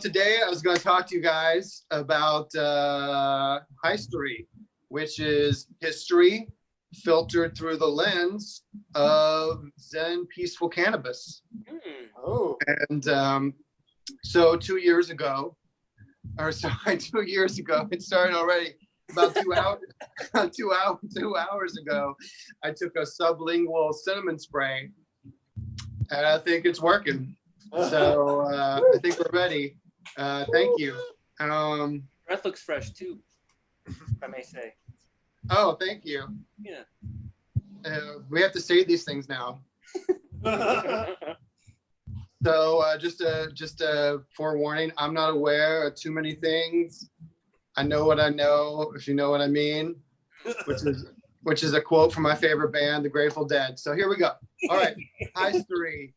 Today I was going to talk to you guys about HIGHstory, which is history filtered through the lens of Zen peaceful cannabis. Oh. And so 2 years ago, or sorry, 2 years ago, it started already. About 2 hours, 2 hours ago, I took a sublingual cinnamon spray, and I think it's working. So I think we're ready. Thank you. Breath looks fresh too, if I may say. Oh, thank you. Yeah. We have to say these things now. So just a forewarning, I'm not aware of too many things. I know what I know, if you know what I mean, which is a quote from my favorite band, the Grateful Dead. So here we go. All right, HIGHstory.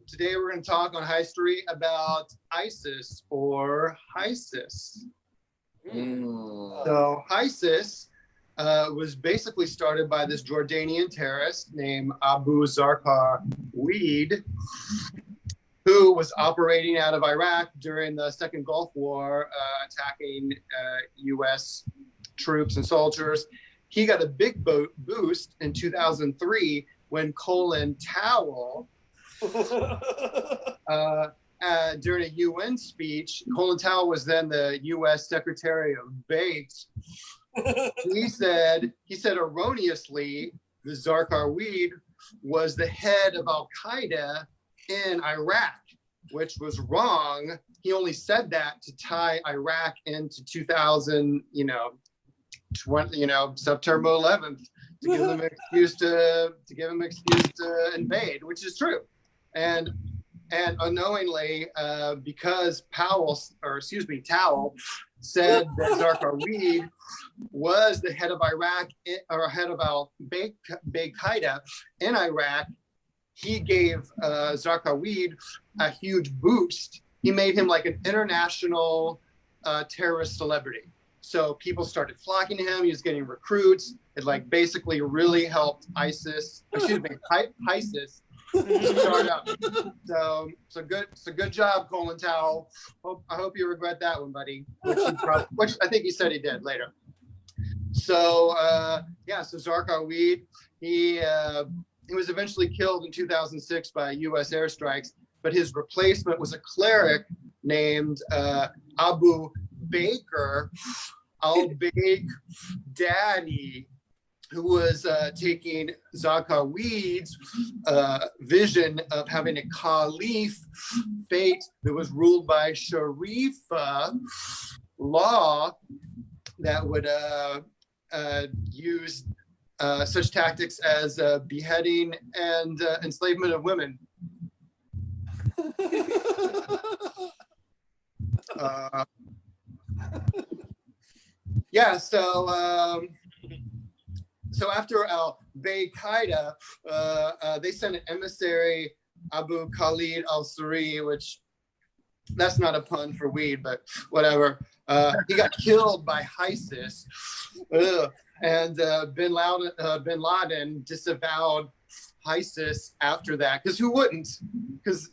Today we're going to talk on HIGHstory about HIGHsis or HIGHsis. So HIGHsis was basically started by this Jordanian terrorist named Abu Zarqar Weed, who was operating out of Iraq during the Second Gulf War, attacking U.S. troops and soldiers. He got a big boost in 2003 when Colin Powell, during a UN speech, Colin Powell was then the U.S. Secretary of State. He said erroneously, the Zarqar Weed was the head of Al-Qaeda in Iraq, which was wrong. He only said that to tie Iraq into 2000, September 11th, to give them an excuse to invade, which is true. And unknowingly, because Towel said that Zarqar Weed was the head of Iraq, or head of al-Qaeda in Iraq, he gave Zarqar Weed a huge boost. He made him like an international terrorist celebrity. So people started flocking to him. He was getting recruits. It basically really helped HIGHsis start up. So good job, Colin Powell. I hope you regret that one, buddy. Which I think he said he did later. So so Zarqar Weed, he was eventually killed in 2006 by U.S. airstrikes, but his replacement was a cleric named Abu Bakr al-Baghdadi, who was taking Zarqar Weed's vision of having a caliph fate that was ruled by Sharifa law that would use such tactics as beheading and enslavement of women. So after al-Baghdadi, they sent an emissary, Abu Khalid al-Suri, which that's not a pun for weed, but whatever. He got killed by HIGHsis, and bin Laden disavowed HIGHsis after that, because who wouldn't? Because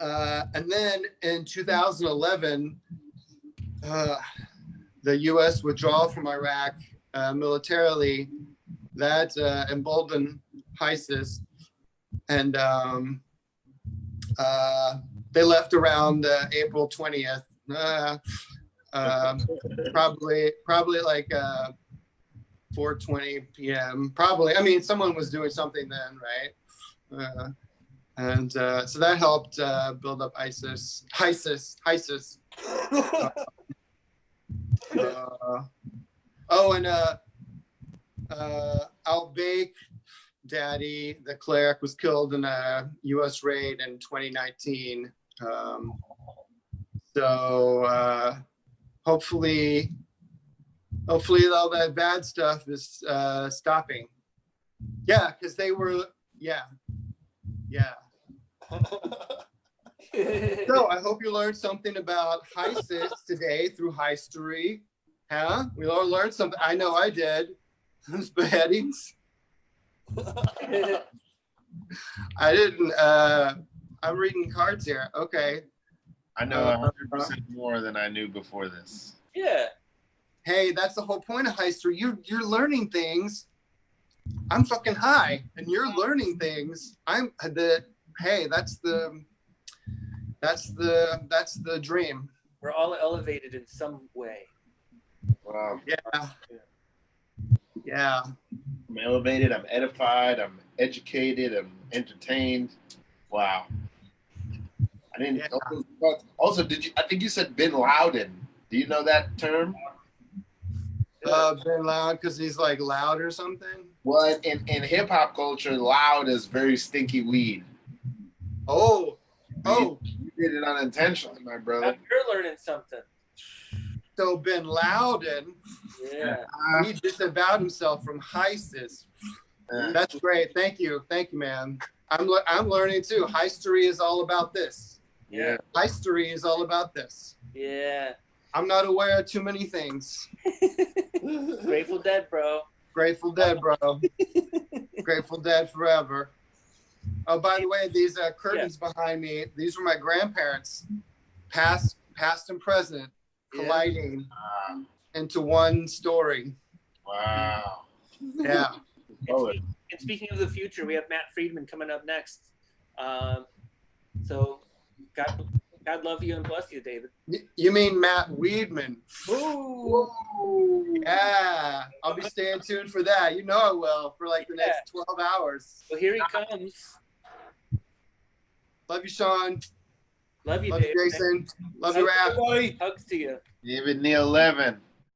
and then in 2011, the U.S. withdrawal from Iraq militarily, that emboldened HIGHsis, and they left around April 20th, probably like 4:20 p.m. Probably. I mean, someone was doing something then, right? So that helped build up HIGHsis. Al-Baghdadi, the cleric, was killed in a U.S. raid in 2019. Hopefully all that bad stuff is stopping. Yeah, because they were, yeah. So I hope you learned something about HIGHsis today through HIGHstory. Huh? We all learned something. I know I did. Those beheadings. I didn't. I'm reading cards here. Okay. I know 100% more than I knew before this. Yeah. Hey, that's the whole point of HIGHstory. You're learning things. I'm fucking high, and you're learning things. Hey, that's the dream. We're all elevated in some way. Wow. Yeah. I'm elevated, I'm edified, I'm educated, I'm entertained. Wow. I didn't know. Also, I think you said Bin Laden. Do you know that term? Bin Loud because he's like loud or something? Well, in hip hop culture, loud is very stinky weed. Oh. You did it unintentionally, my brother. You're learning something. So Bin Laden, he disavowed himself from HIGHsis. That's great. Thank you, man. I'm learning too. HIGHstory is all about this. Yeah. HIGHstory is all about this. Yeah. I'm not aware of too many things. Grateful Dead, bro. Grateful Dead, bro. Grateful Dead forever. Oh, by the way, these curtains behind me, these were my grandparents, past and present, colliding into one story. Wow. Yeah. And speaking of the future, we have Matt Friedman coming up next. So God love you and bless you, David. You mean Matt Weedman? Ooh. Yeah. I'll be staying tuned for that. You know I will, for like the next 12 hours. Well, here he comes. Love you, Sean. Love you, Love David. you, Jason. Love you, Raph. Hugs to you. David, Neal, Levin.